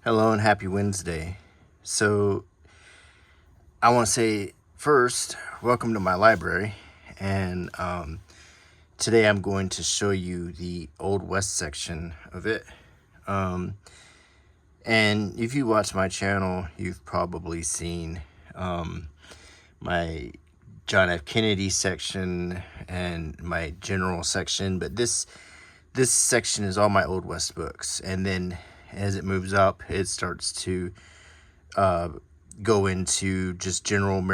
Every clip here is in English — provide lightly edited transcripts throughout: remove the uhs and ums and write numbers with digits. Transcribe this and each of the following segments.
Hello and happy Wednesday. So, I want to say first, welcome to my library. And today I'm going to show you the Old West section of it. And if you watch my channel, you've probably seen my John F. Kennedy section and my general section. But this section is all my Old West books. And then as it moves up, it starts to go into just general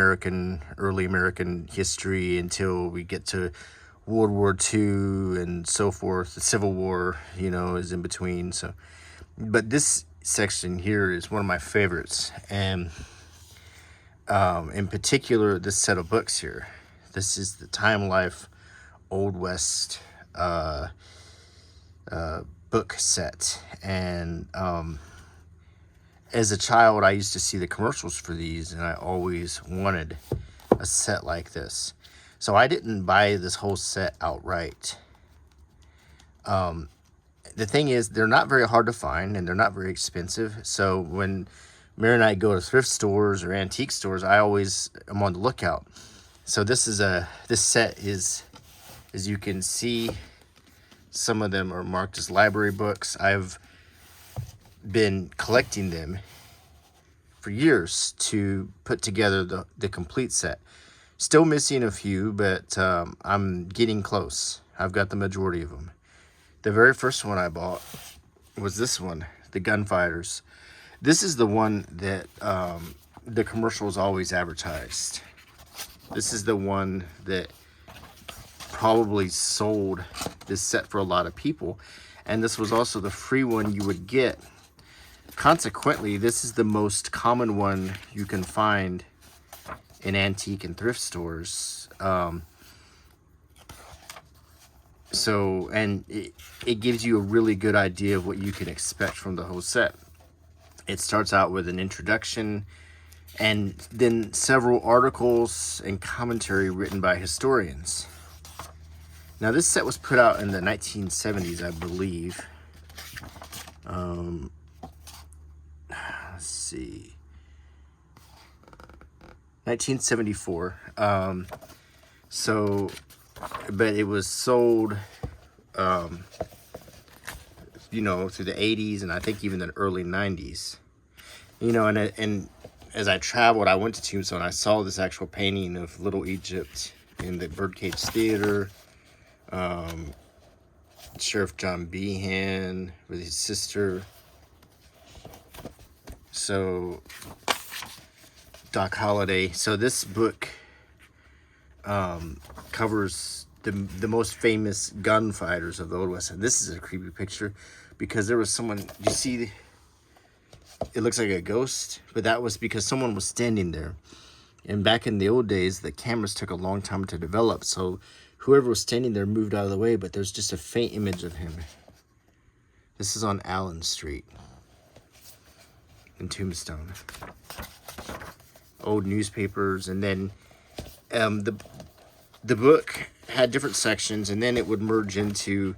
early American history until we get to World War II and so forth. The Civil War, is in between. So, but this section here is one of my favorites, and in particular, this set of books here. This is the Time Life Old West book set, and as a child, I used to see the commercials for these, and I always wanted a set like this. So I didn't buy this whole set outright. The thing is, they're not very hard to find, and they're not very expensive. So when Mary and I go to thrift stores or antique stores, I always am on the lookout. So this set is, as you can see, some of them are marked as library books. I've been collecting them for years to put together the complete set. Still missing a few, but I'm getting close. I've got the majority of them. The very first one I bought was this one, the Gunfighters. This is the one that the commercials always advertised. This is the one that probably sold this set for a lot of people, and this was also the free one you would get. Consequently, this is the most common one you can find in antique and thrift stores. And it gives you a really good idea of what you can expect from the whole set. It starts out with an introduction and then several articles and commentary written by historians. Now, this set was put out in the 1970s, I believe. Let's see. 1974. But it was sold, through the 80s and I think even the early 90s. And as I traveled, I went to Tombstone. I saw this actual painting of Little Egypt in the Birdcage Theater. Sheriff John Behan with his sister. So, Doc Holliday. So this book covers the most famous gunfighters of the Old West. And this is a creepy picture because there was someone, you see, it looks like a ghost, but that was because someone was standing there. And back in the old days, the cameras took a long time to develop, so whoever was standing there moved out of the way, but there's just a faint image of him. This is on Allen Street in Tombstone. Old newspapers, and then the book had different sections, and then it would merge into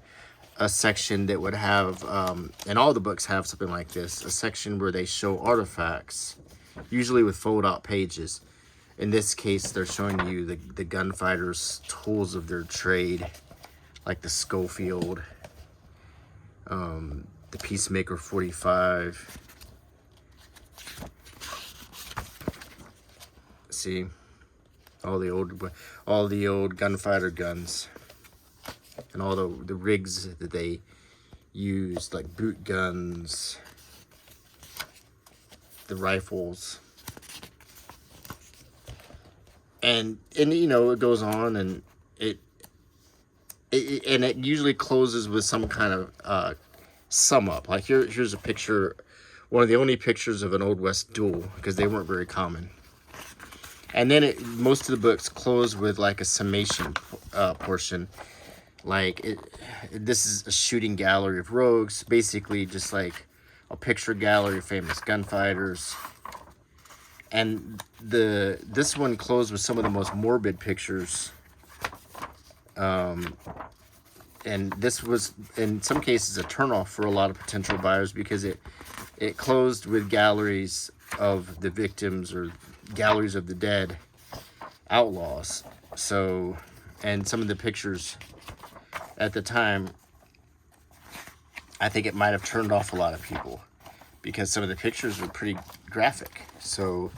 a section that would have, and all the books have something like this, a section where they show artifacts, usually with fold-out pages. In this case, they're showing you the gunfighters' tools of their trade, like the Schofield, the Peacemaker 45. See, all the old gunfighter guns, and all the rigs that they used, like boot guns, the rifles. And it goes on, and it usually closes with some kind of sum up. Like here's a picture, one of the only pictures of an Old West duel, because they weren't very common. And then most of the books close with like a summation portion. Like this is a shooting gallery of rogues, basically just like a picture gallery of famous gunfighters. And this one closed with some of the most morbid pictures. And this was, in some cases, a turnoff for a lot of potential buyers because it It closed with galleries of the victims or galleries of the dead outlaws. So, and some of the pictures at the time, I think it might have turned off a lot of people because some of the pictures were pretty graphic. So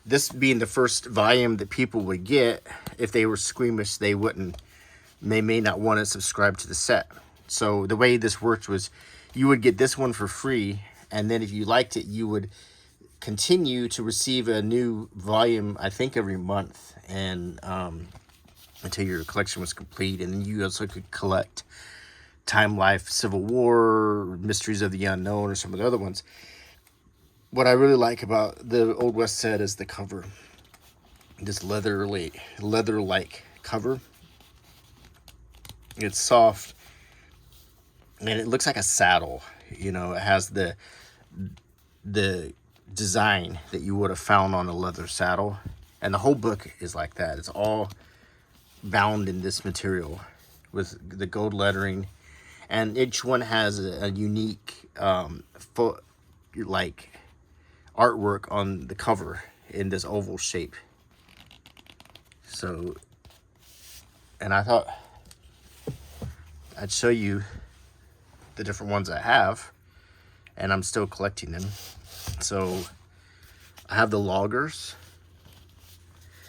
this being the first volume that people would get, if they were squeamish, they may not want to subscribe to the set. So the way this worked was you would get this one for free, and then if you liked it, you would continue to receive a new volume, I think every month, and until your collection was complete. And then you also could collect Time Life, Civil War, Mysteries of the Unknown, or some of the other ones. What I really like about the Old West set is the cover. This leather-like cover. It's soft, and it looks like a saddle. You know, it has the design that you would have found on a leather saddle. And the whole book is like that. It's all bound in this material with the gold lettering. And each one has a unique artwork on the cover in this oval shape. So, and I thought I'd show you the different ones I have, and I'm still collecting them. So I have the loggers,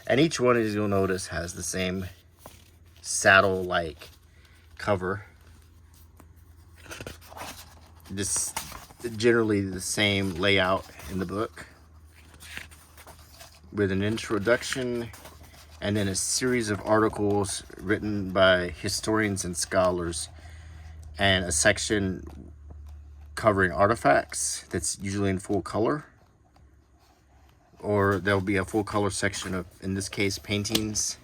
and each one, as you'll notice, has the same saddle-like cover. This generally the same layout in the book, with an introduction and then a series of articles written by historians and scholars, and a section covering artifacts that's usually in full color, or there'll be a full color section of, in this case, paintings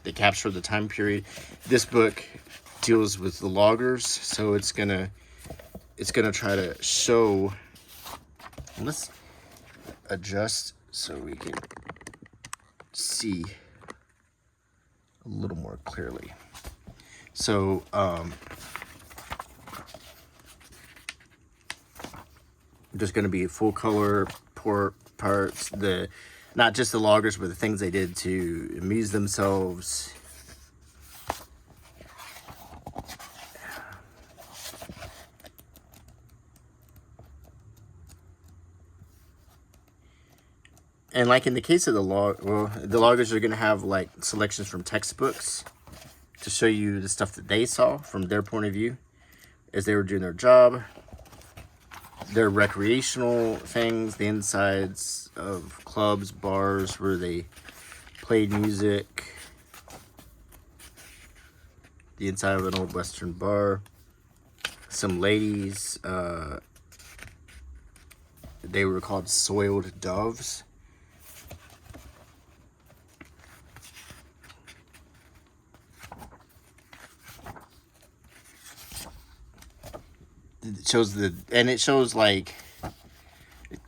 that capture the time period. This book deals with the loggers, so it's gonna try to show. Let's adjust so we can see a little more clearly. So there's going to be full color parts, not just the loggers, but the things they did to amuse themselves. And like in the case of the loggers are going to have like selections from textbooks to show you the stuff that they saw from their point of view as they were doing their job. Their recreational things, the insides of clubs, bars where they played music, the inside of an old Western bar. Some ladies, they were called soiled doves. It shows like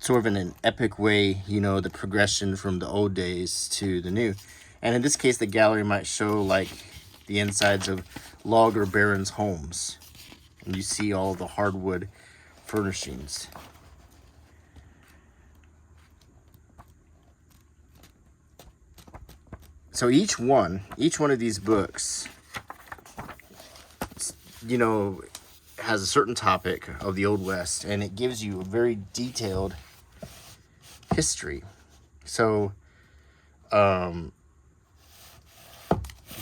sort of in an epic way, you know, the progression from the old days to the new. And in this case, the gallery might show like the insides of logger barons' homes, and you see all the hardwood furnishings. So each one of these books, you know, has a certain topic of the Old West, and it gives you a very detailed history. So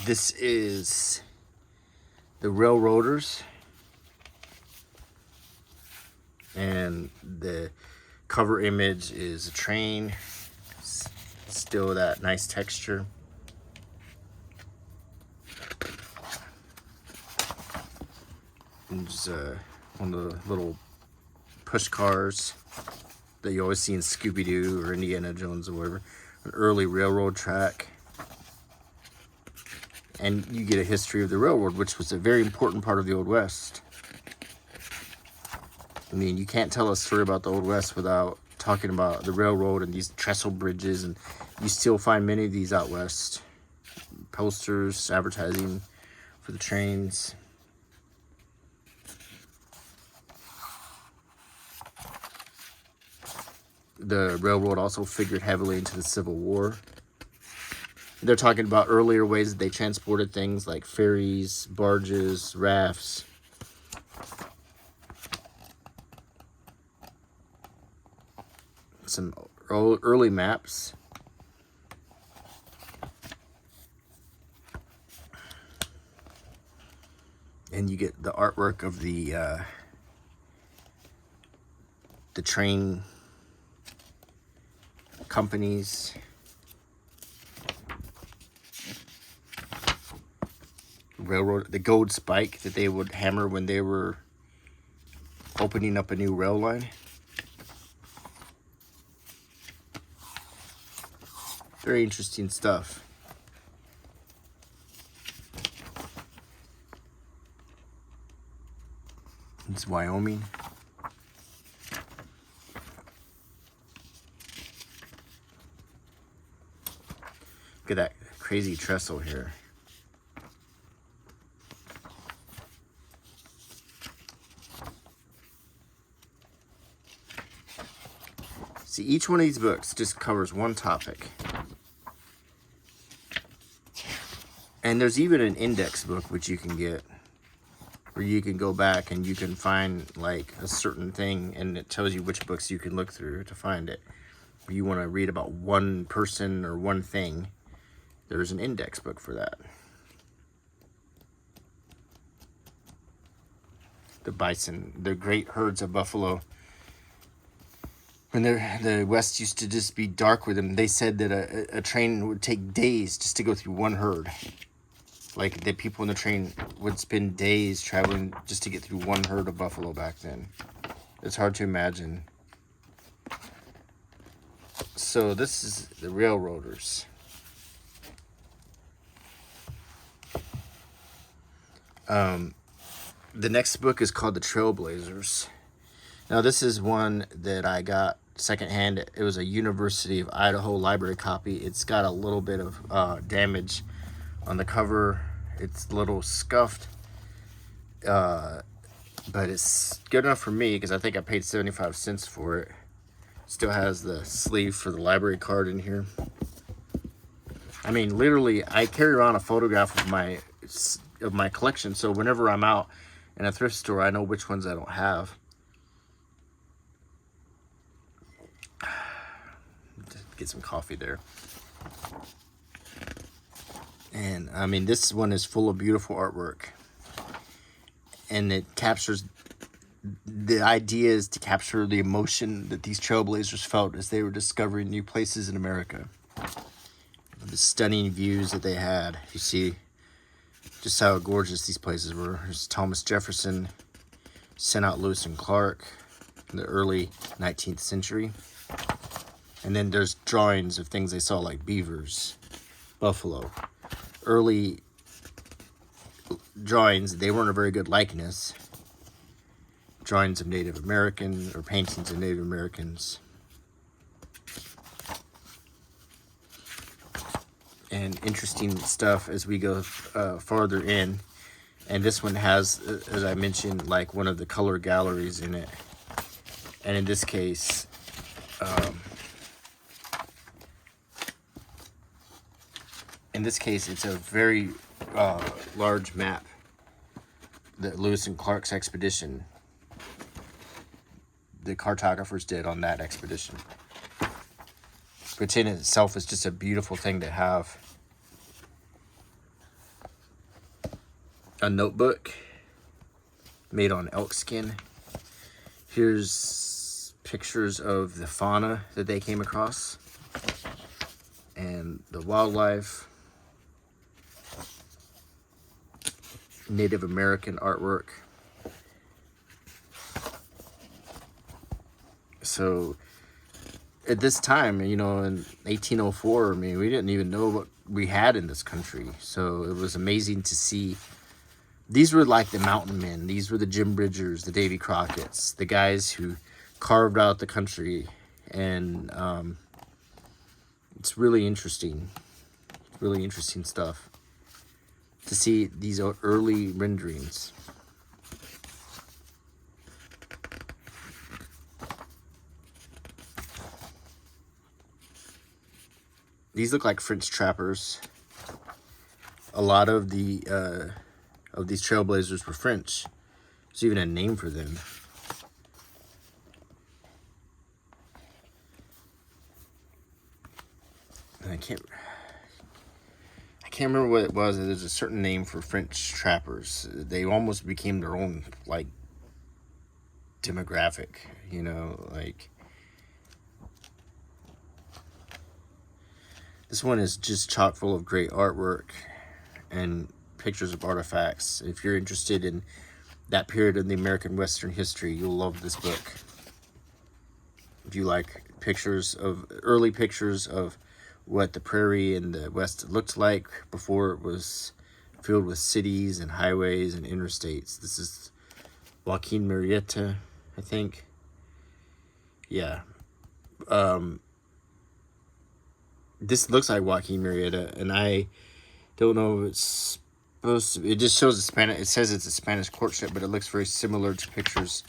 this is the Railroaders, and the cover image is a train, still that nice texture. There's one of the little push cars that you always see in Scooby-Doo or Indiana Jones or whatever. An early railroad track. And you get a history of the railroad, which was a very important part of the Old West. I mean, you can't tell a story about the Old West without talking about the railroad and these trestle bridges, and you still find many of these out west. Posters, advertising for the trains. the railroad also figured heavily into the Civil War. They're talking about earlier ways that they transported things like ferries, barges, rafts. Some early maps. And you get the artwork of the train companies. Railroad, the gold spike that they would hammer when they were opening up a new rail line. Very interesting stuff. It's Wyoming. Look at that crazy trestle here. See, each one of these books just covers one topic. And there's even an index book which you can get, where you can go back and you can find like a certain thing, and it tells you which books you can look through to find it. If you want to read about one person or one thing, there's an index book for that. The bison, the great herds of buffalo. When the West used to just be dark with them, they said that a train would take days just to go through one herd. Like, the people in the train would spend days traveling just to get through one herd of buffalo back then. It's hard to imagine. So this is the railroaders. The next book is called The Trailblazers. Now, this is one that I got secondhand. It was a University of Idaho library copy. It's got a little bit of damage on the cover. It's a little scuffed, but it's good enough for me because I think I paid 75 cents for it. Still has the sleeve for the library card in here. I mean, literally, I carry around a photograph of my collection, so whenever I'm out in a thrift store, I know which ones I don't have. Get some coffee there. And I mean, this one is full of beautiful artwork, and it captures, the idea is to capture the emotion that these trailblazers felt as they were discovering new places in America. The stunning views that they had. You see just how gorgeous these places were. There's Thomas Jefferson sent out Lewis and Clark in the early 19th century. And then there's drawings of things they saw, like beavers, buffalo. Early drawings, they weren't a very good likeness. Drawings of Native American, or paintings of Native Americans. And interesting stuff as we go farther in. And this one has, as I mentioned, like one of the color galleries in it. And in this case, it's a very large map that Lewis and Clark's expedition, the cartographers did on that expedition. Which in itself is just a beautiful thing to have. A notebook made on elk skin. Here's pictures of the fauna that they came across and the wildlife. Native American artwork. So at this time, you know, in 1804, I mean, we didn't even know what we had in this country. So it was amazing to see. These were like the mountain men. These were the Jim Bridgers, the Davy Crockett's, the guys who carved out the country. And it's really interesting. Really interesting stuff to see these early renderings. These look like French trappers. A lot of these Trailblazers were French. There's even a name for them. And I can't remember what it was. There's a certain name for French trappers. They almost became their own, like, demographic, you know, like. This one is just chock full of great artwork and pictures of artifacts. If you're interested in that period of the American Western history, you'll love this book. If you like early pictures of what the prairie in the West looked like before it was filled with cities and highways and interstates. This is Joaquin Murrieta, I think. Yeah. This looks like Joaquin Murrieta, and I don't know if it's supposed to. It just shows a Spanish. It says it's a Spanish courtship, but it looks very similar to pictures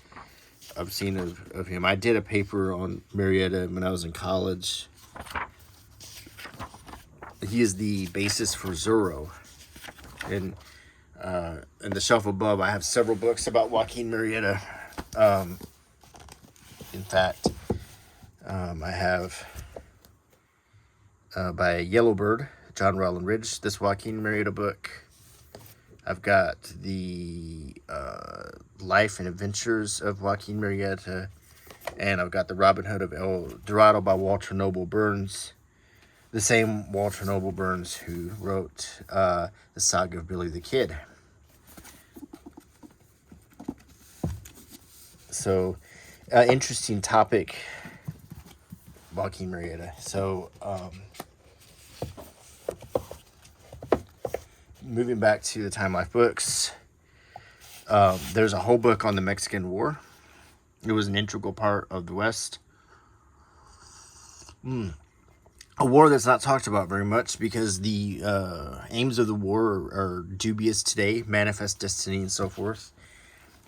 I've seen of him. I did a paper on Murrieta when I was in college. He is the basis for Zorro, and the shelf above, I have several books about Joaquin Murrieta. In fact, I have by Yellowbird, John Rowland Ridge, this Joaquin Murrieta book. I've got the Life and Adventures of Joaquin Murrieta, and I've got the Robin Hood of El Dorado by Walter Noble Burns, the same Walter Noble Burns who wrote the Saga of Billy the Kid. So, interesting topic, Joaquin Murrieta. So, moving back to the Time Life books, there's a whole book on the Mexican War. It was an integral part of the West. A war that's not talked about very much because the aims of the war are dubious today, manifest destiny and so forth.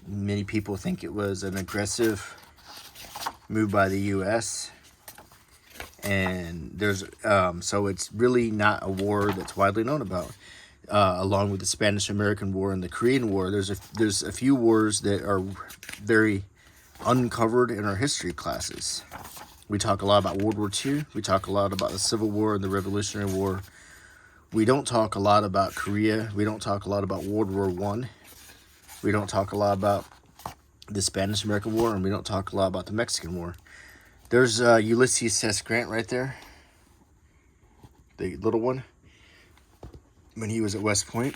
Many people think it was an aggressive move by the U.S. And there's so it's really not a war that's widely known about. Along with the Spanish-American War and the Korean War, there's a few wars that are very uncovered in our history classes. We talk a lot about World War II. We talk a lot about the Civil War and the Revolutionary War. We don't talk a lot about Korea. We don't talk a lot about World War I. We don't talk a lot about the Spanish-American War, and we don't talk a lot about the Mexican War. There's Ulysses S. Grant right there, the little one, when he was at West Point.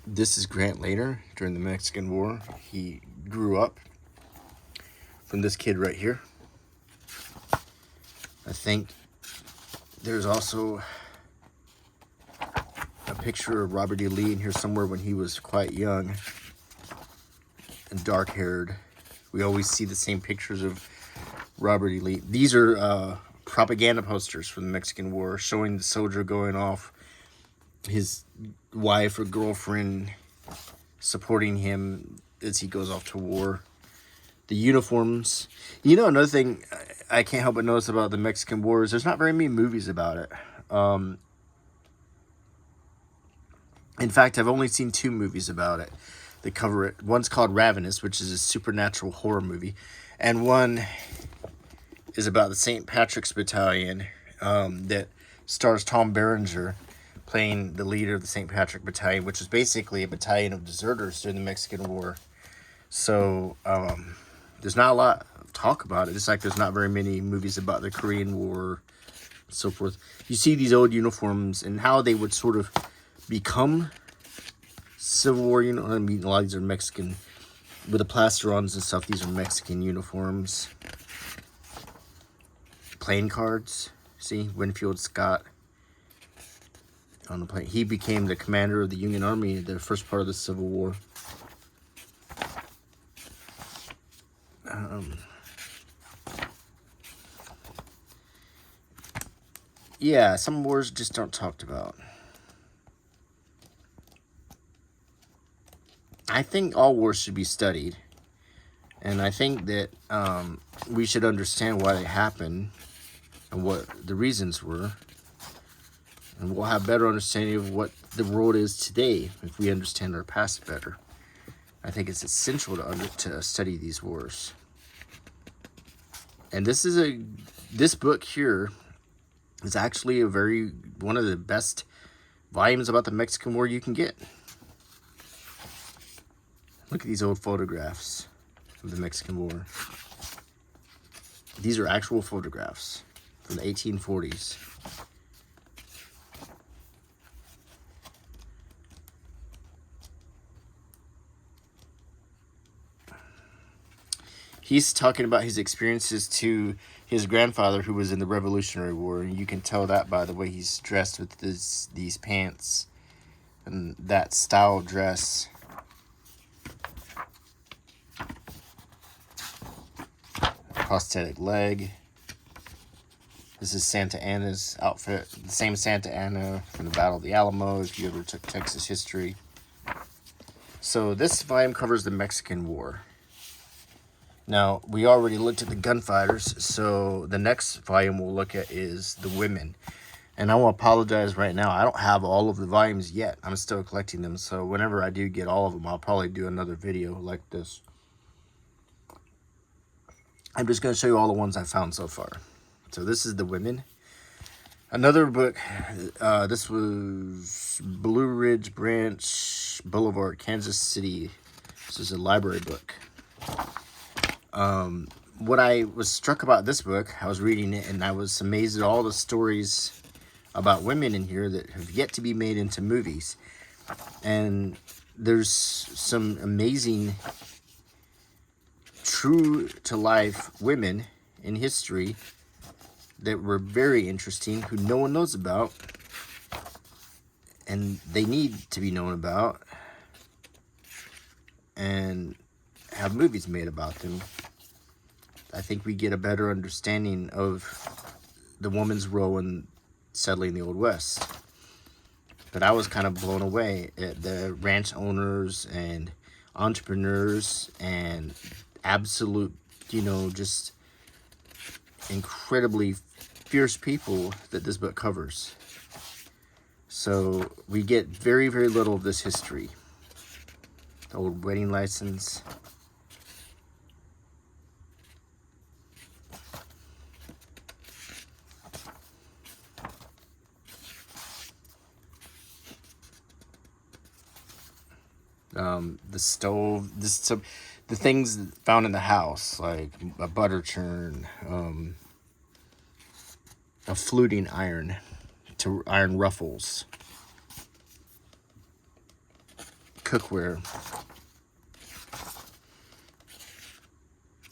This is Grant later, during the Mexican War. He grew up from this kid right here. I think there's also a picture of Robert E. Lee in here somewhere when he was quite young and dark-haired. We always see the same pictures of Robert E. Lee. These are propaganda posters from the Mexican War showing the soldier going off, his wife or girlfriend supporting him as he goes off to war. The uniforms. You know, another thing I can't help but notice about the Mexican War is there's not very many movies about it. In fact, I've only seen 2 movies about it that cover it. One's called Ravenous, which is a supernatural horror movie, and one is about the St. Patrick's Battalion that stars Tom Berenger playing the leader of the St. Patrick Battalion, which is basically a battalion of deserters during the Mexican War. So there's not a lot of talk about it, just like there's not very many movies about the Korean War and so forth. You see these old uniforms and how they would sort of become Civil War, you know, I mean, a lot of these are Mexican, with the plasterons and stuff. These are Mexican uniforms. Playing cards, see, Winfield Scott on the plane. He became the commander of the Union Army in the first part of the Civil War. Yeah, some wars just aren't talked about. I think all wars should be studied. And I think that we should understand why they happened and what the reasons were. And we'll have better understanding of what the world is today if we understand our past better. I think it's essential to study these wars. And this book here is actually one of the best volumes about the Mexican War you can get. Look at these old photographs of the Mexican War. These are actual photographs from the 1840s. He's talking about his experiences to his grandfather who was in the Revolutionary War. And you can tell that by the way he's dressed with these pants and that style of dress. Prosthetic leg. This is Santa Anna's outfit. The same Santa Anna from the Battle of the Alamo, if you ever took Texas history. So this volume covers the Mexican War. Now, we already looked at the gunfighters, so the next volume we'll look at is the women. And I will apologize right now. I don't have all of the volumes yet. I'm still collecting them, so whenever I do get all of them, I'll probably do another video like this. I'm just going to show you all the ones I found so far. So this is the women. Another book, this was Blue Ridge Branch Boulevard, Kansas City. This is a library book. What I was struck about this book, I was reading it and I was amazed at all the stories about women in here that have yet to be made into movies. And there's some amazing true to life women in history that were very interesting, who no one knows about, and they need to be known about, and have movies made about them. I think we get a better understanding of the woman's role in settling the Old West. But I was kind of blown away at the ranch owners and entrepreneurs and absolute, just incredibly fierce people that this book covers. So we get very, very little of this history. The old wedding license. The stove, the things found in the house, like a butter churn, a fluting iron to iron ruffles, cookware.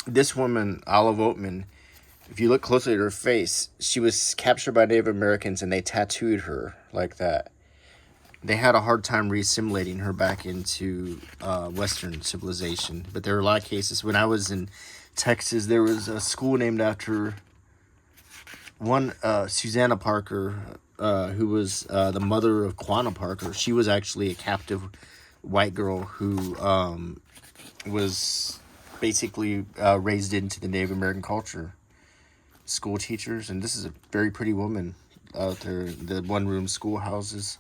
This woman, Olive Oatman, if you look closely at her face, she was captured by Native Americans and they tattooed her like that. They had a hard time re-assimilating her back into Western civilization. But there were a lot of cases. When I was in Texas, there was a school named after one Susanna Parker, who was the mother of Quanah Parker. She was actually a captive white girl who was basically raised into the Native American culture. School teachers, and this is a very pretty woman out there. The one-room schoolhouses.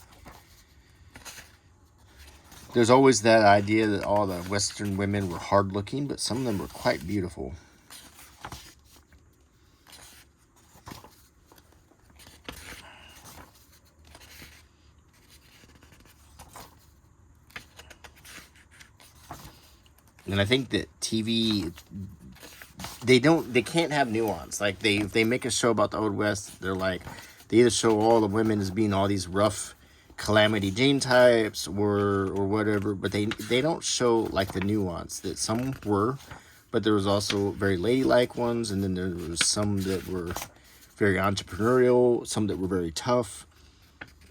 There's always that idea that all the Western women were hard-looking, but some of them were quite beautiful. And I think that TV, they can't have nuance. Like if they make a show about the Old West, they're like, they either show all the women as being all these rough Calamity Jane types or whatever, but they don't show like the nuance that some were, but there was also very ladylike ones, and then there was some that were very entrepreneurial, some that were very tough.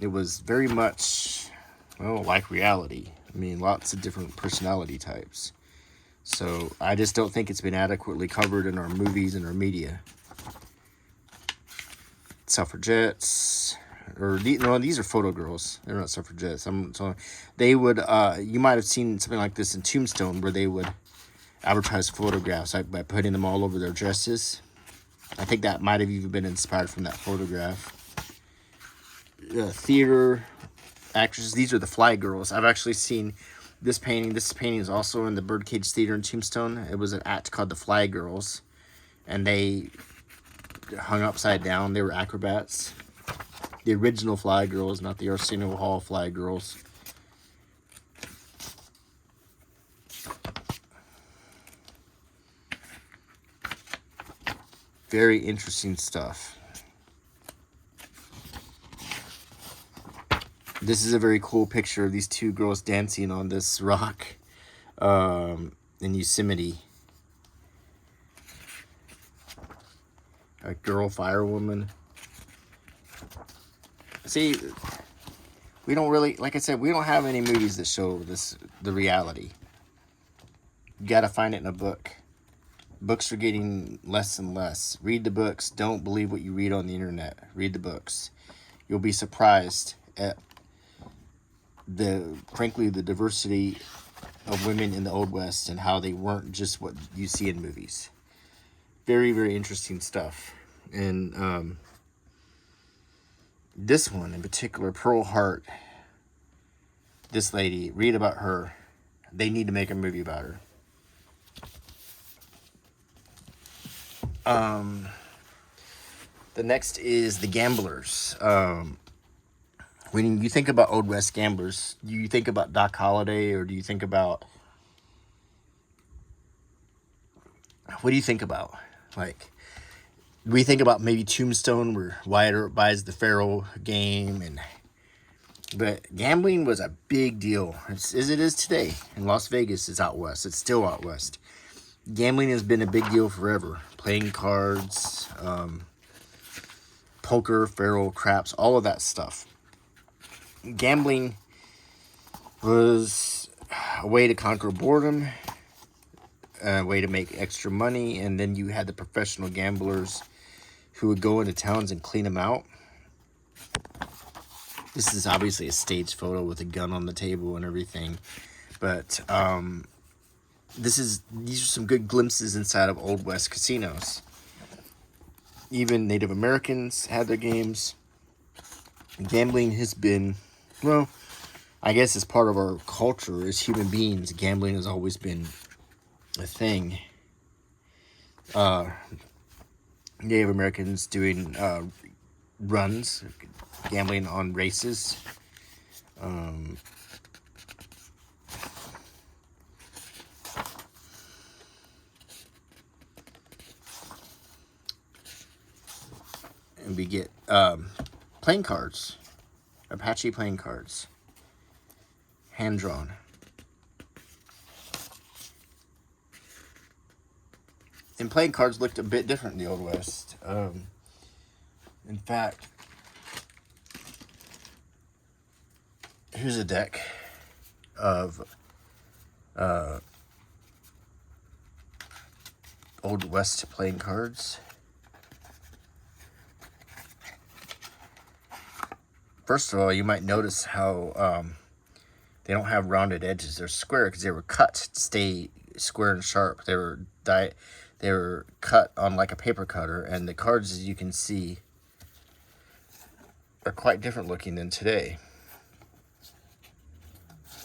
It was very much, like reality. I mean, lots of different personality types. So I just don't think it's been adequately covered in our movies and our media. Suffragettes. These are photo girls. They're not suffragettes. They would, you might have seen something like this in Tombstone, where they would advertise photographs like by putting them all over their dresses. I think that might have even been inspired from that photograph. Theater actresses, these are the Fly Girls. I've actually seen this painting. This painting is also in the Birdcage Theater in Tombstone. It was an act called the Fly Girls, and they hung upside down. They were acrobats. The original Fly Girls, not the Arsenio Hall Fly Girls. Very interesting stuff. This is a very cool picture of these two girls dancing on this rock in Yosemite. A girl firewoman. See, we don't really, like I said, we don't have any movies that show the reality. You gotta find it in a book. Books are getting less and less. Read the books. Don't believe what you read on the internet. Read the books. You'll be surprised at frankly, the diversity of women in the Old West and how they weren't just what you see in movies. Very, very interesting stuff. And this one in particular, Pearl Hart, this lady, read about her. They need to make a movie about her. The next is the Gamblers. When you think about Old West gamblers, do you think about Doc Holliday, or do you think about, what do you think about? Like, we think about maybe Tombstone, where Wyatt Earp buys the Faro game, but gambling was a big deal, as it is today. In Las Vegas, it's out west. It's still out west. Gambling has been a big deal forever. Playing cards, poker, faro, craps, all of that stuff. Gambling was a way to conquer boredom, a way to make extra money, and then you had the professional gamblers who would go into towns and clean them out. This is obviously a staged photo with a gun on the table and everything, but these are some good glimpses inside of Old West casinos. Even Native Americans had their games. Gambling has been, well, I guess as part of our culture as human beings, gambling has always been a thing. Native Americans doing runs, gambling on races. And we get playing cards, Apache playing cards, hand-drawn. And playing cards looked a bit different in the Old West. In fact, here's a deck of Old West playing cards. First of all, you might notice how they don't have rounded edges. They're square because they were cut to stay square and sharp. They were cut on like a paper cutter, and the cards, as you can see, are quite different looking than today.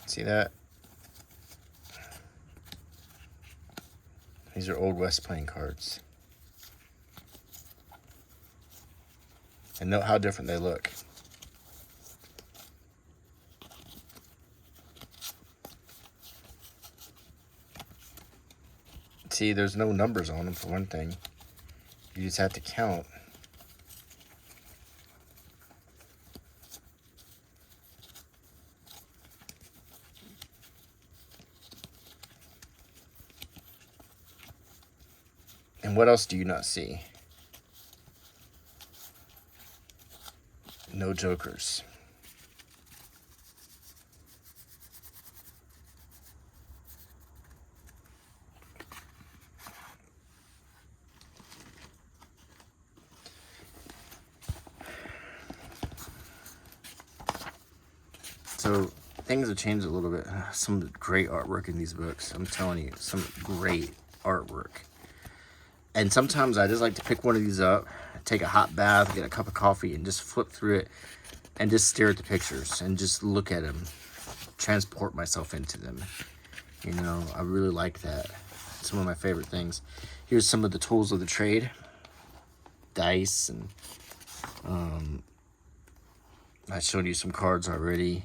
See that? These are Old West playing cards. And note how different they look. See, there's no numbers on them, for one thing. You just have to count. And what else do you not see? No jokers. So things have changed a little bit. Some great artwork in these books. I'm telling you, some great artwork. And sometimes I just like to pick one of these up, take a hot bath, get a cup of coffee, and just flip through it and just stare at the pictures and just look at them, transport myself into them. You know, I really like that. It's one of my favorite things. Here's some of the tools of the trade. Dice, and I showed you some cards already.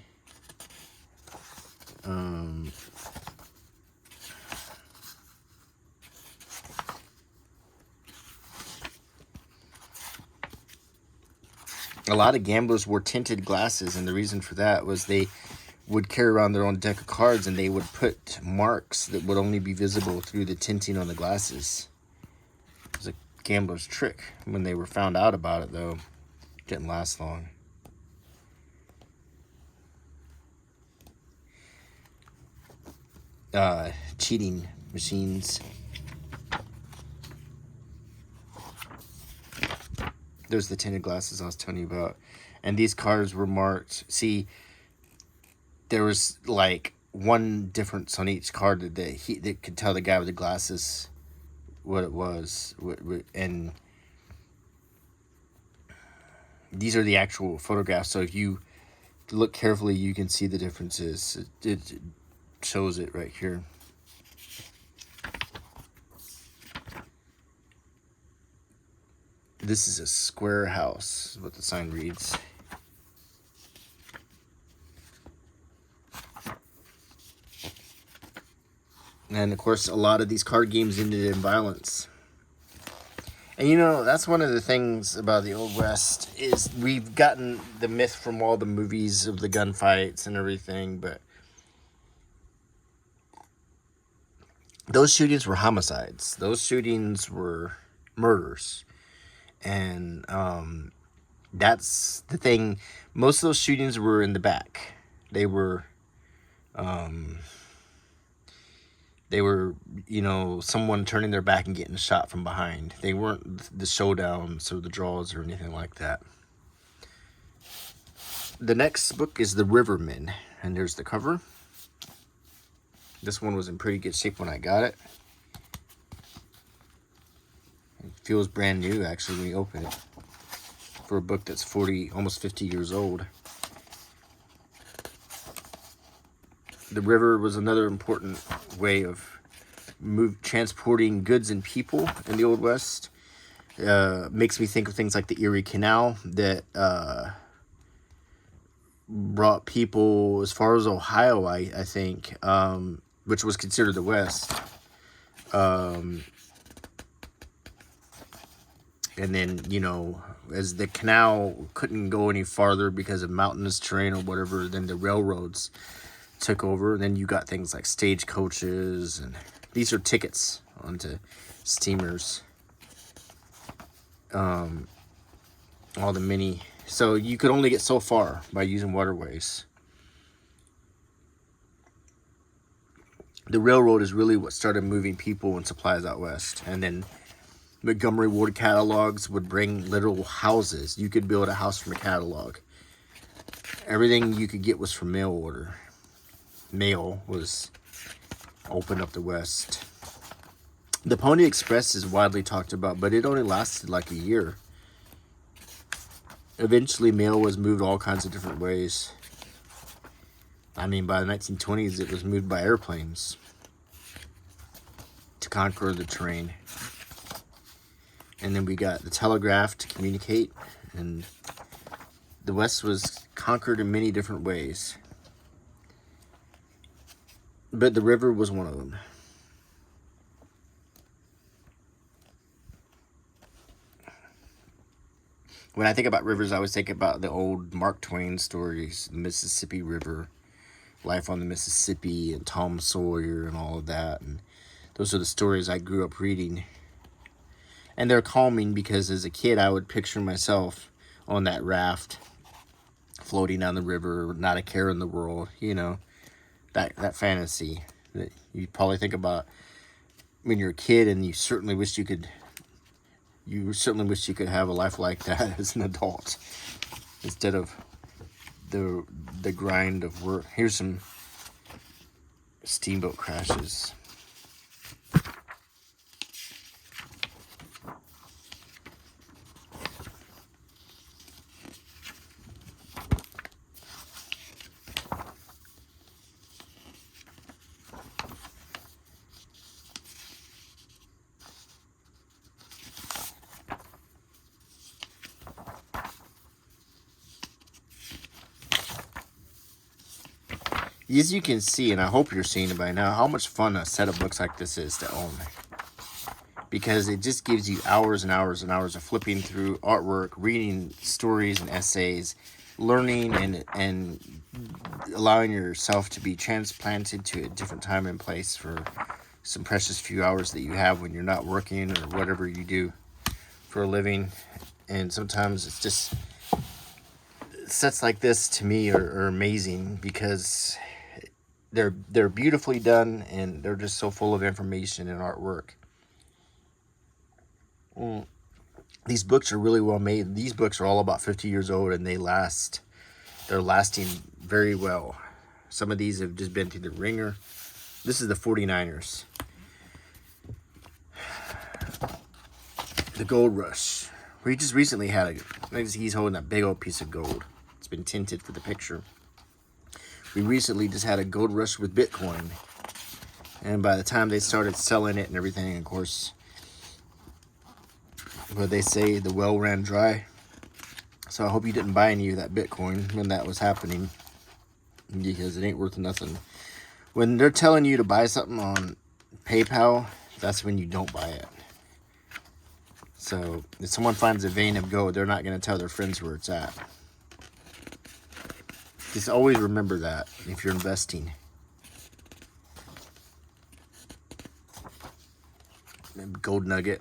A lot of gamblers wore tinted glasses, and the reason for that was they would carry around their own deck of cards, and they would put marks that would only be visible through the tinting on the glasses. It was a gambler's trick. When they were found out about it, though, it didn't last long. Cheating machines. There's the tinted glasses I was telling you about. And these cards were marked. See, there was like one difference on each card that could tell the guy with the glasses what it was. And these are the actual photographs. So if you look carefully, you can see the differences. It shows it right here. This is a square house, is what the sign reads. And of course, a lot of these card games ended in violence. And you know, that's one of the things about the Old West, is we've gotten the myth from all the movies of the gunfights and everything, but those shootings were homicides. Those shootings were murders. And that's the thing. Most of those shootings were in the back. They were, you know, someone turning their back and getting shot from behind. They weren't the showdowns or the draws or anything like that. The next book is The Rivermen, and there's the cover. This one was in pretty good shape when I got it. It feels brand new, actually, when you open it, for a book that's 40, almost 50 years old. The river was another important way of transporting goods and people in the Old West. Makes me think of things like the Erie Canal that brought people as far as Ohio, I think, which was considered the West. And then, you know, as the canal couldn't go any farther because of mountainous terrain or whatever, then the railroads took over. And then you got things like stagecoaches, and these are tickets onto steamers. All the mini. So you could only get so far by using waterways. The railroad is really what started moving people and supplies out west. And then Montgomery Ward catalogs would bring literal houses. You could build a house from a catalog. Everything you could get was from mail order. Mail was opened up the West. The Pony Express is widely talked about, but it only lasted like a year. Eventually, mail was moved all kinds of different ways. I mean, by the 1920s, it was moved by airplanes to conquer the terrain. And then we got the telegraph to communicate, and the West was conquered in many different ways. But the river was one of them. When I think about rivers, I always think about the old Mark Twain stories, the Mississippi River, Life on the Mississippi, and Tom Sawyer, and all of that. And those are the stories I grew up reading. And they're calming because as a kid, I would picture myself on that raft, floating down the river, not a care in the world, you know, that fantasy that you probably think about when you're a kid, and you certainly wish you could have a life like that as an adult, instead of the grind of work. Here's some steamboat crashes. As you can see, and I hope you're seeing it by now, how much fun a set of books like this is to own. Because it just gives you hours and hours and hours of flipping through artwork, reading stories and essays, learning and allowing yourself to be transplanted to a different time and place for some precious few hours that you have when you're not working or whatever you do for a living. And sometimes it's just, sets like this to me are amazing because they're beautifully done and they're just so full of information and artwork. These books are really well made. These books are all about 50 years old and they're lasting very well. Some of these have just been through the ringer. This is the 49ers. The Gold Rush. We just recently had he's holding a big old piece of gold. It's been tinted for the picture. We recently just had a gold rush with Bitcoin. And by the time they started selling it and everything, of course, what they say, the well ran dry. So I hope you didn't buy any of that Bitcoin when that was happening, because it ain't worth nothing. When they're telling you to buy something on PayPal, that's when you don't buy it. So if someone finds a vein of gold, they're not going to tell their friends where it's at. Just always remember that if you're investing. Gold nugget.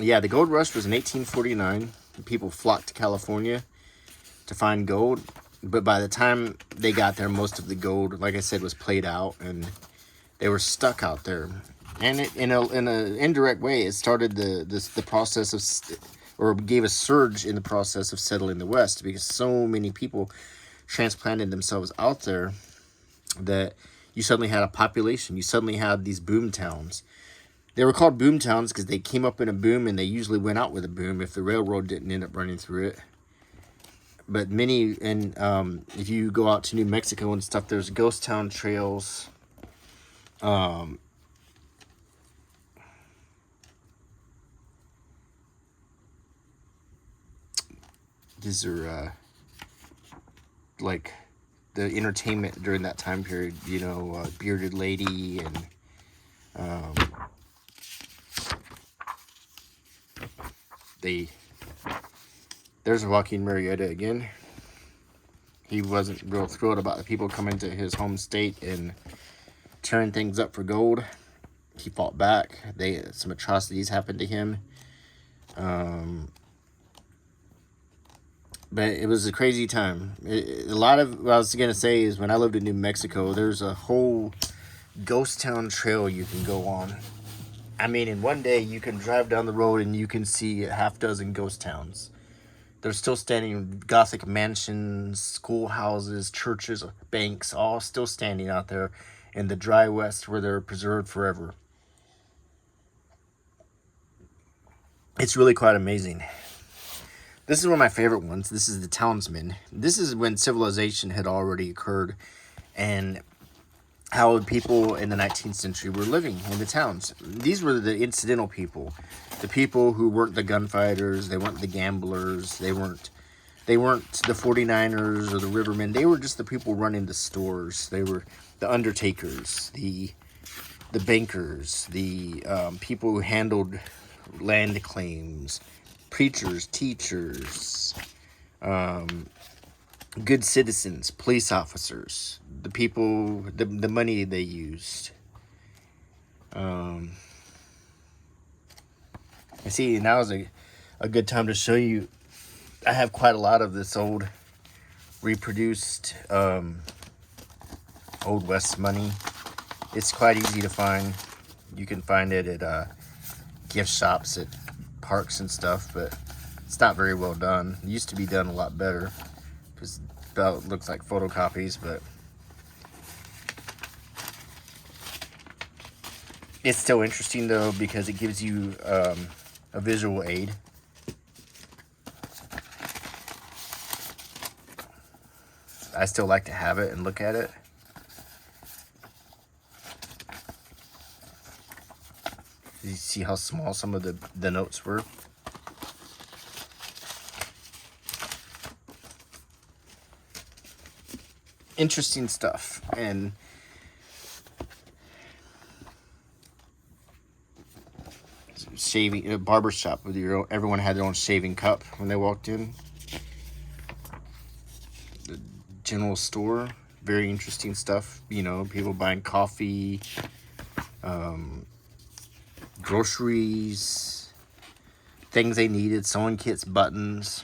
Yeah, the gold rush was in 1849. People flocked to California to find gold. But by the time they got there, most of the gold, like I said, was played out and they were stuck out there. And it, in an indirect way, it started the process of, or gave a surge in the process of settling the West, because so many people transplanted themselves out there that you suddenly had a population. You suddenly had these boom towns. They were called boom towns because they came up in a boom and they usually went out with a boom if the railroad didn't end up running through it. But many, and if you go out to New Mexico and stuff, there's ghost town trails. These are like the entertainment during that time period, you know, Bearded Lady and there's Joaquin Murrieta again. He wasn't real thrilled about the people coming to his home state and tearing things up for gold. He fought back. Some atrocities happened to him. But it was a crazy time. A lot of what I was going to say is when I lived in New Mexico, there's a whole ghost town trail you can go on. I mean, in one day, you can drive down the road and you can see a half dozen ghost towns. They're still standing, Gothic mansions, schoolhouses, churches, banks, all still standing out there in the dry West where they're preserved forever. It's really quite amazing. This is one of my favorite ones. This is the Townsmen. This is when civilization had already occurred and how people in the 19th century were living in the towns. These were the incidental people. The people who weren't the gunfighters, they weren't the gamblers, they weren't the 49ers or the Rivermen. They were just the people running the stores. They were the undertakers, the bankers, the people who handled land claims, preachers, teachers, good citizens, police officers, the people, the money they used. I see now is a good time to show you. I have quite a lot of this old reproduced Old West money. It's quite easy to find. You can find it at gift shops at parks and stuff, but it's not very well done. It used to be done a lot better. Because it looks like photocopies, but it's still interesting though because it gives you a visual aid. I still like to have it and look at it. You see how small some of the notes were? Interesting stuff. And shaving, a barber shop with your own, everyone had their own shaving cup when they walked in. The general store, very interesting stuff. You know, people buying coffee, groceries, things they needed, sewing kits, buttons.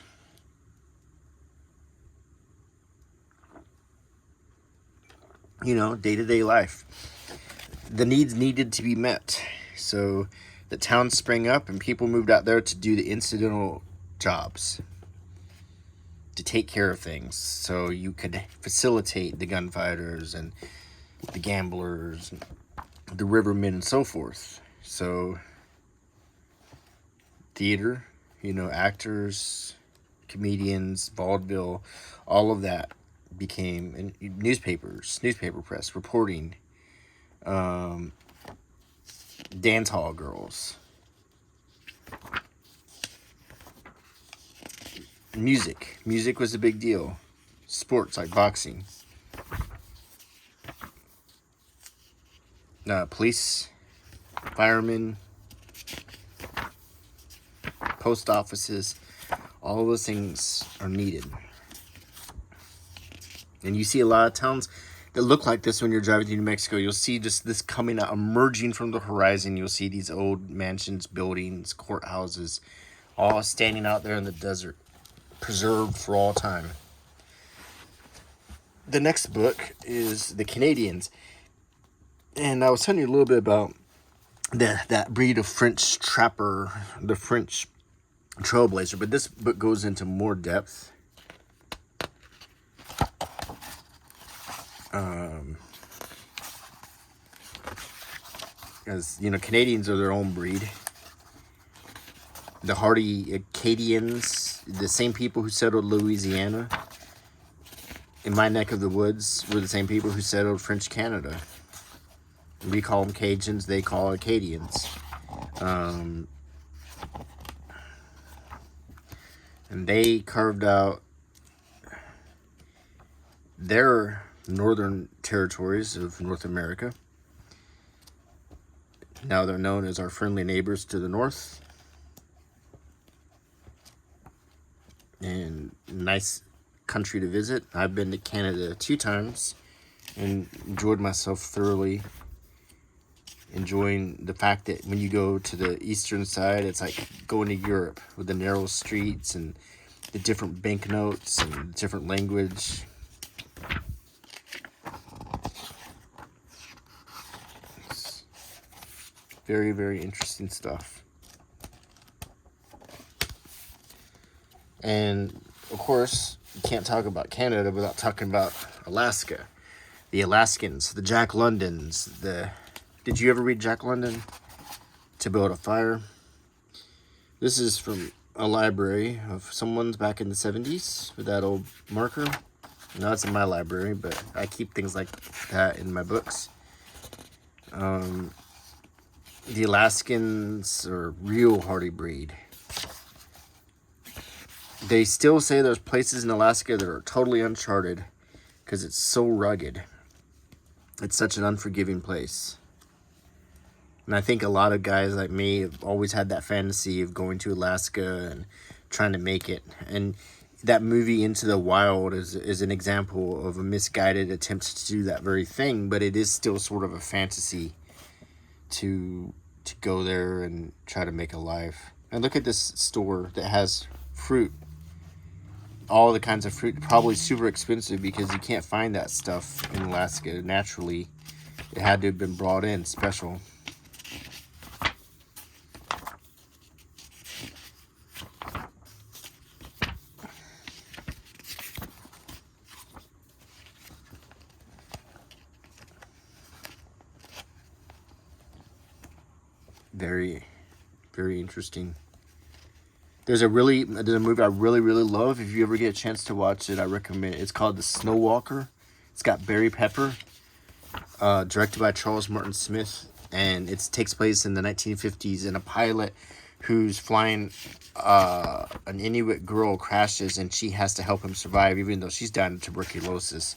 You know, day-to-day life. The needs needed to be met. So the town sprang up and people moved out there to do the incidental jobs, to take care of things. So you could facilitate the gunfighters and the gamblers, and the rivermen and so forth. So theater, you know, actors, comedians, vaudeville, all of that became, and newspapers, newspaper press, reporting, dance hall girls, music was a big deal, sports like boxing, police, firemen, post offices, all of those things are needed. And you see a lot of towns that look like this when you're driving through New Mexico. You'll see just this coming out, emerging from the horizon. You'll see these old mansions, buildings, courthouses, all standing out there in the desert, preserved for all time. The next book is The Canadians. And I was telling you a little bit about that breed of French trapper, the French Trailblazer. But this book goes into more depth. As you know, Canadians are their own breed. The hardy Acadians, the same people who settled Louisiana, in my neck of the woods, were the same people who settled French Canada. We call them Cajuns, they call Acadians. And they carved out their northern territories of North America. Now they're known as our friendly neighbors to the north. And nice country to visit. I've been to Canada 2 times and enjoyed myself thoroughly. Enjoying the fact that when you go to the eastern side, it's like going to Europe with the narrow streets and the different banknotes and different language. It's very, very interesting stuff. And of course, you can't talk about Canada without talking about Alaska. The Alaskans, the Jack Londons, did you ever read Jack London? To Build a Fire. This is from a library of someone's back in the 70s with that old marker. Now it's in my library, but I keep things like that in my books. The Alaskans are a real hardy breed. They still say there's places in Alaska that are totally uncharted because it's so rugged. It's such an unforgiving place. And I think a lot of guys like me have always had that fantasy of going to Alaska and trying to make it. And that movie Into the Wild is an example of a misguided attempt to do that very thing, but it is still sort of a fantasy to go there and try to make a life. And look at this store that has fruit. All the kinds of fruit, probably super expensive because you can't find that stuff in Alaska naturally. It had to have been brought in special. Very, very interesting. There's a movie I really, really love. If you ever get a chance to watch it, I recommend it. It's called The Snow Walker. It's got Barry Pepper, directed by Charles Martin Smith, and it takes place in the 1950s. And a pilot who's flying an Inuit girl crashes, and she has to help him survive, even though she's dying of tuberculosis.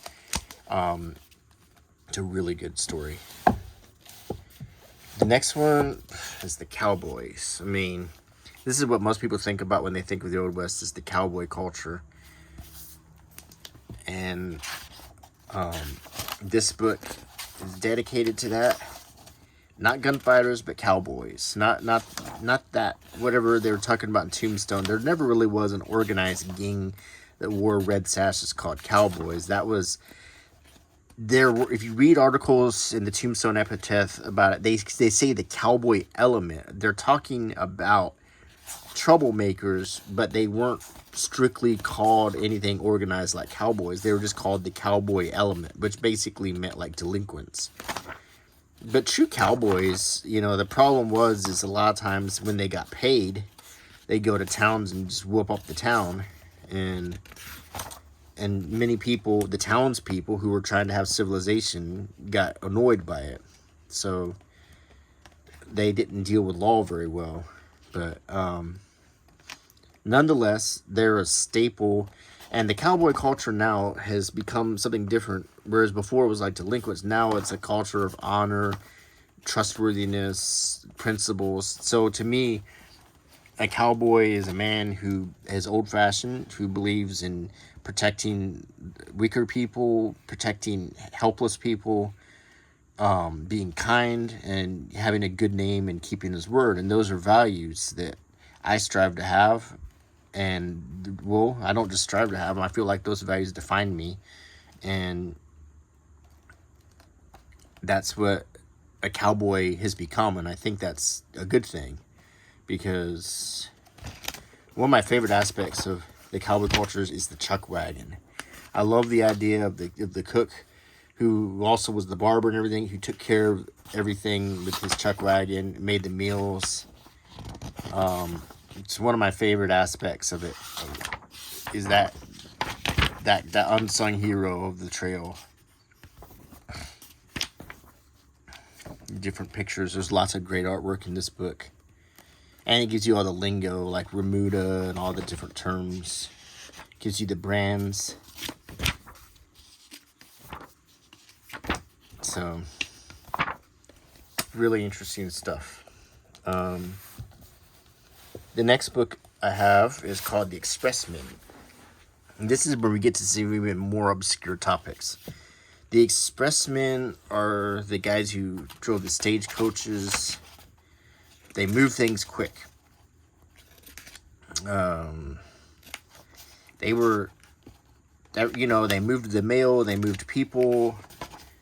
It's a really good story. The next one is the Cowboys. I mean, this is what most people think about when they think of the Old West, is the cowboy culture. And this book is dedicated to that. Not gunfighters, but cowboys. Not that, whatever they were talking about in Tombstone. There never really was an organized gang that wore red sashes called cowboys. That was... if you read articles in the Tombstone Epitaph about it, they say the cowboy element. They're talking about troublemakers, but they weren't strictly called anything organized like cowboys. They were just called the cowboy element, which basically meant like delinquents. But true cowboys, the problem is a lot of times when they got paid, they go to towns and just whoop up the town, and many people, the townspeople who were trying to have civilization, got annoyed by it. So they didn't deal with law very well. But nonetheless, they're a staple. And the cowboy culture now has become something different. Whereas before it was like delinquents, now it's a culture of honor, trustworthiness, principles. So to me, a cowboy is a man who is old-fashioned, who believes in protecting weaker people, protecting helpless people, being kind, and having a good name and keeping his word. And those are values that I strive to have. And, well, I don't just strive to have them. I feel like those values define me. And that's what a cowboy has become. And I think that's a good thing. Because one of my favorite aspects of the cowboy cultures is the chuck wagon. I love the idea of the cook, who also was the barber and everything, who took care of everything with his chuck wagon, made the meals. It's one of my favorite aspects of it, is that unsung hero of the trail. Different pictures. There's lots of great artwork in this book. And it gives you all the lingo, like remuda and all the different terms. It gives you the brands. So, really interesting stuff. The next book I have is called The Expressmen. And this is where we get to see even more obscure topics. The Expressmen are the guys who drove the stagecoaches. They move things quick. They moved the mail, they moved people.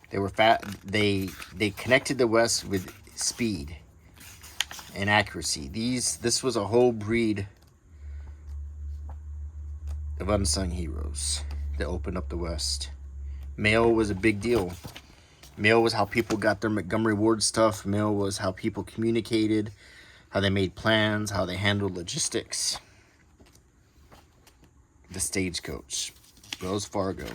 They were fat. They connected the West with speed and accuracy. This was a whole breed of unsung heroes that opened up the West. Mail was a big deal. Mail was how people got their Montgomery Ward stuff. Mail was how people communicated, how they made plans, how they handled logistics. The stagecoach, Wells Fargo.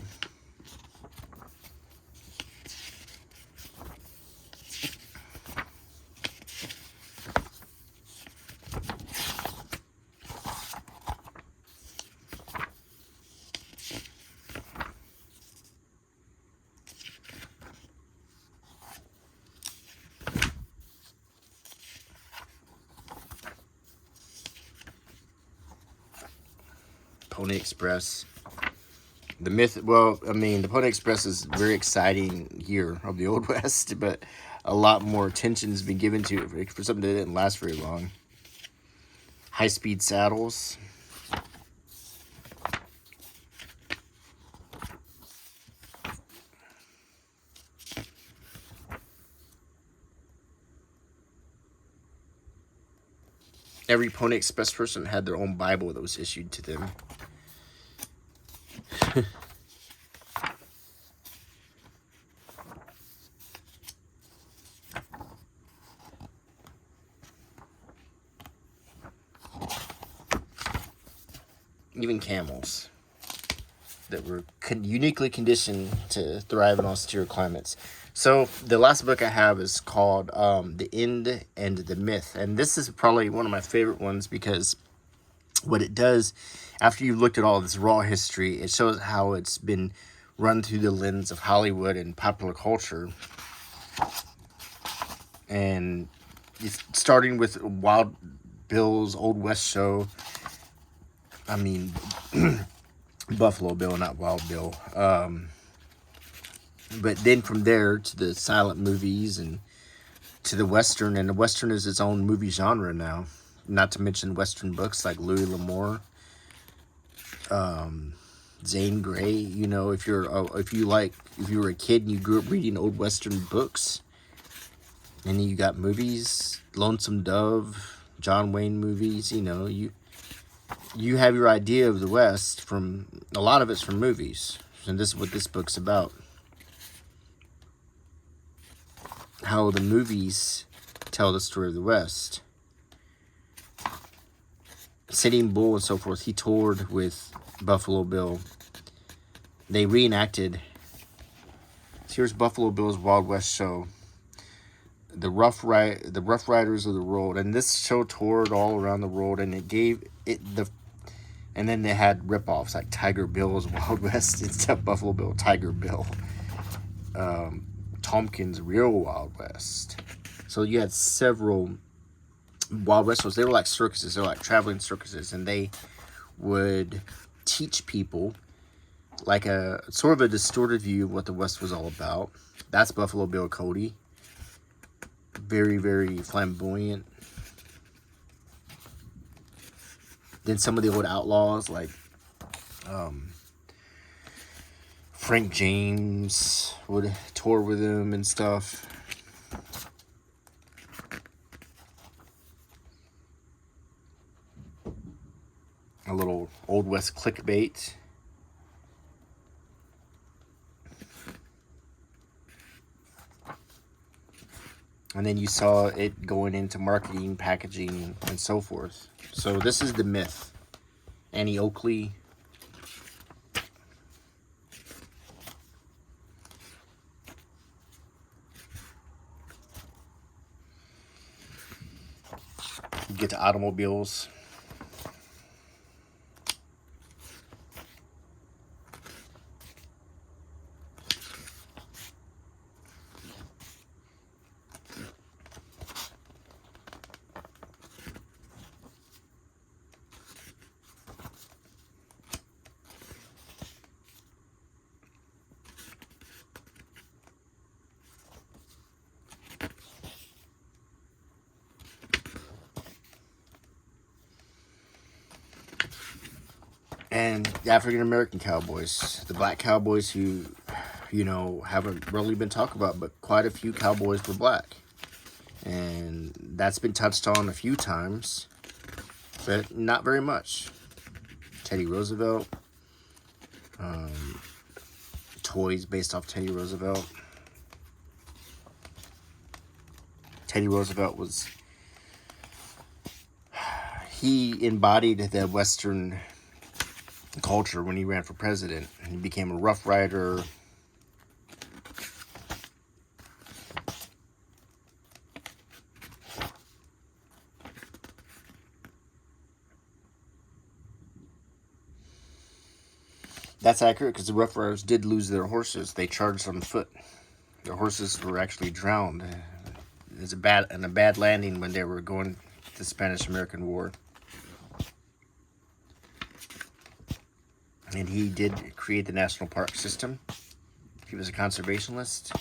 Pony Express. The Pony Express is very exciting year of the Old West, but a lot more attention has been given to it for something that didn't last very long. High-speed saddles. Every Pony Express person had their own Bible that was issued to them. Even camels that were uniquely conditioned to thrive in austere climates. So the last book I have is called The End and the Myth. And this is probably one of my favorite ones because what it does, after you've looked at all this raw history, it shows how it's been run through the lens of Hollywood and popular culture. And it's starting with Wild Bill's Old West show. I mean, Buffalo Bill, not Wild Bill. But then from there to the silent movies and to the Western. And the Western is its own movie genre now. Not to mention Western books like Louis L'Amour, Zane Grey. You know, if you were a kid and you grew up reading old Western books, and you got movies, Lonesome Dove, John Wayne movies. You know, you have your idea of the West from a lot of it's from movies, and this is what this book's about. How the movies tell the story of the West. Sitting Bull and so forth, he toured with Buffalo Bill. They reenacted. Here's Buffalo Bill's Wild West show. The Rough Riders of the World, and this show toured all around the world, and it gave it the. And then they had ripoffs like Tiger Bill's Wild West instead of Buffalo Bill, Tiger Bill. Tompkins' Real Wild West. So you had several Wild West shows. They were like circuses. They were like traveling circuses, and they would teach people like a sort of a distorted view of what the West was all about. That's Buffalo Bill Cody. Very, very flamboyant. Then some of the old outlaws like Frank James would tour with him and stuff. A little Old West clickbait. And then you saw it going into marketing, packaging, and so forth. So this is the myth. Annie Oakley. You get to automobiles. And the African-American cowboys, the black cowboys who, you know, haven't really been talked about, but quite a few cowboys were black. And that's been touched on a few times, but not very much. Teddy Roosevelt, toys based off Teddy Roosevelt. Teddy Roosevelt he embodied the Western culture when he ran for president. He became a Rough Rider. That's accurate because the Rough Riders did lose their horses. They charged on foot. Their horses were actually drowned. It was a bad landing when they were going to the Spanish-American War. And he did create the national park system. He was a conservationist.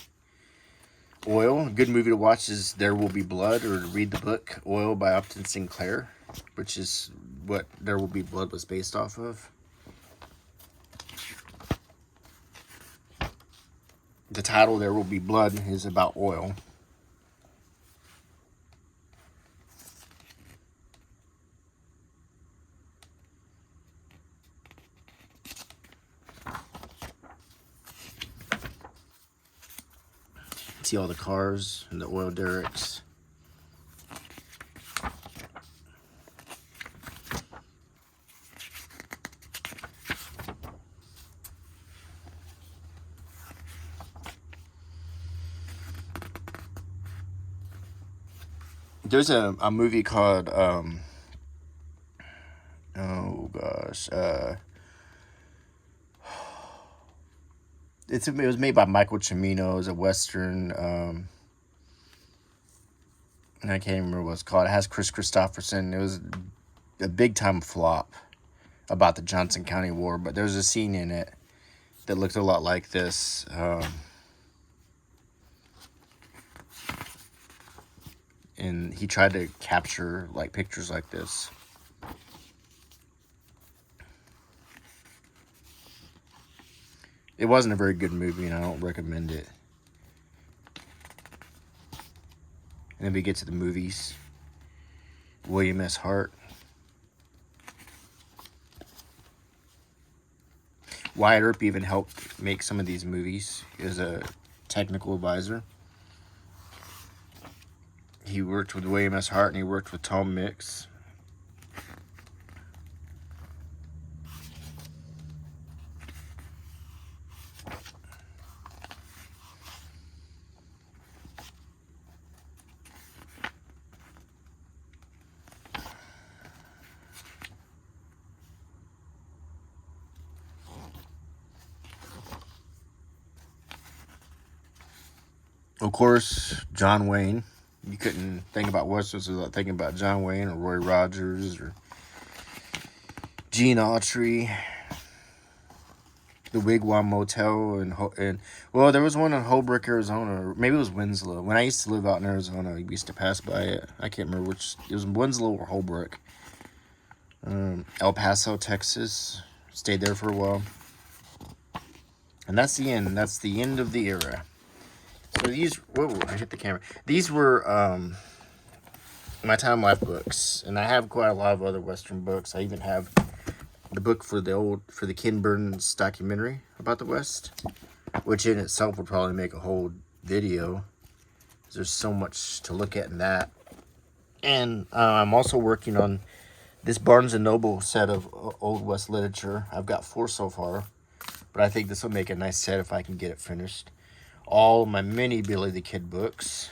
Oil, a good movie to watch is There Will Be Blood, or to read the book Oil by Upton Sinclair, which is what There Will Be Blood was based off of. The title There Will Be Blood is about oil. See all the cars and the oil derricks. There's a movie called oh gosh, it was made by Michael Cimino. It was a western, and I can't remember what it's called. It has Chris Christopherson. It was a big time flop about the Johnson County War, but there's a scene in it that looked a lot like this. And he tried to capture like pictures like this. It wasn't a very good movie, and I don't recommend it. And then we get to the movies. William S. Hart. Wyatt Earp even helped make some of these movies as a technical advisor. He worked with William S. Hart, and he worked with Tom Mix. Of course, John Wayne. You couldn't think about westerns without thinking about John Wayne or Roy Rogers or Gene Autry. The Wigwam Motel and well, there was one in Holbrook, Arizona, or maybe it was Winslow. When I used to live out in Arizona, we used to pass by it. I can't remember which. It was Winslow or Holbrook. El Paso, Texas. Stayed there for a while. And that's the end. That's the end of the era. So these, whoa, I hit the camera. These were my Time Life books, and I have quite a lot of other Western books. I even have the book for the Ken Burns documentary about the West, which in itself would probably make a whole video. There's so much to look at in that. And I'm also working on this Barnes & Noble set of Old West literature. I've got 4 so far, but I think this will make a nice set if I can get it finished. All my mini Billy the Kid books.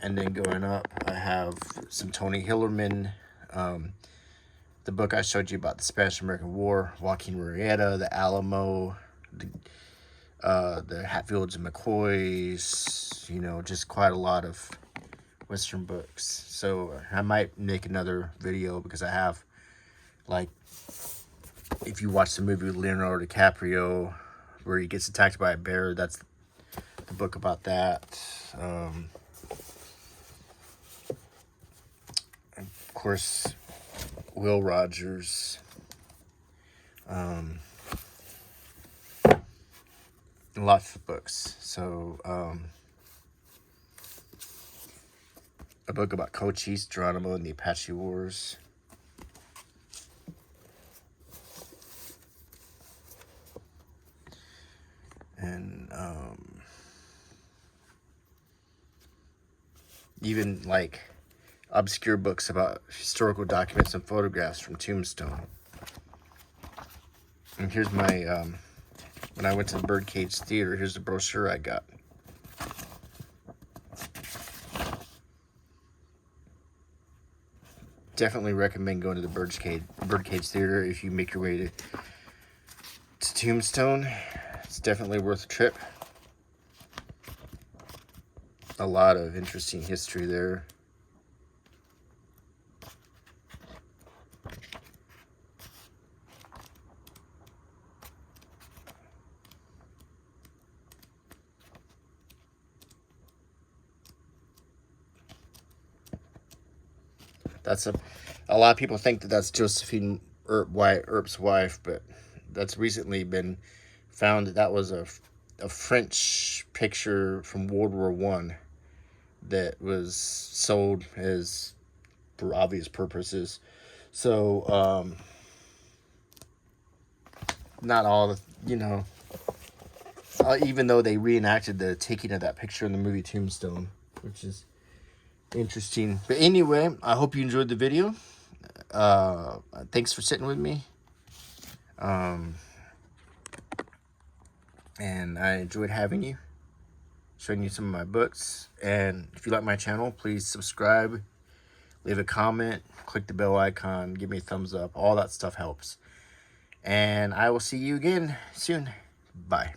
And then going up, I have some Tony Hillerman, the book I showed you about the Spanish-American War, Joaquin Murrieta, the Alamo, the Hatfields and McCoys, just quite a lot of Western books. So I might make another video because I have, like, if you watch the movie with Leonardo DiCaprio, where he gets attacked by a bear, that's the book about that. And of course, Will Rogers. Lots of books. So, a book about Cochise, Geronimo, and the Apache Wars. And even like obscure books about historical documents and photographs from Tombstone. And here's my when I went to the Birdcage Theater, here's the brochure I got. Definitely recommend going to the Birdcage Theater if you make your way to Tombstone. It's definitely worth a trip. A lot of interesting history there. That's a lot of people think that that's Josephine Wyatt Earp's wife, but that's recently been found that was a French picture from World War I that was sold as for obvious purposes. So not all the even though they reenacted the taking of that picture in the movie Tombstone, which is interesting. But anyway, I hope you enjoyed the video. Thanks for sitting with me. And I enjoyed having you, showing you some of my books. And if you like my channel, please subscribe, leave a comment, click the bell icon, give me a thumbs up. All that stuff helps. And I will see you again soon. Bye.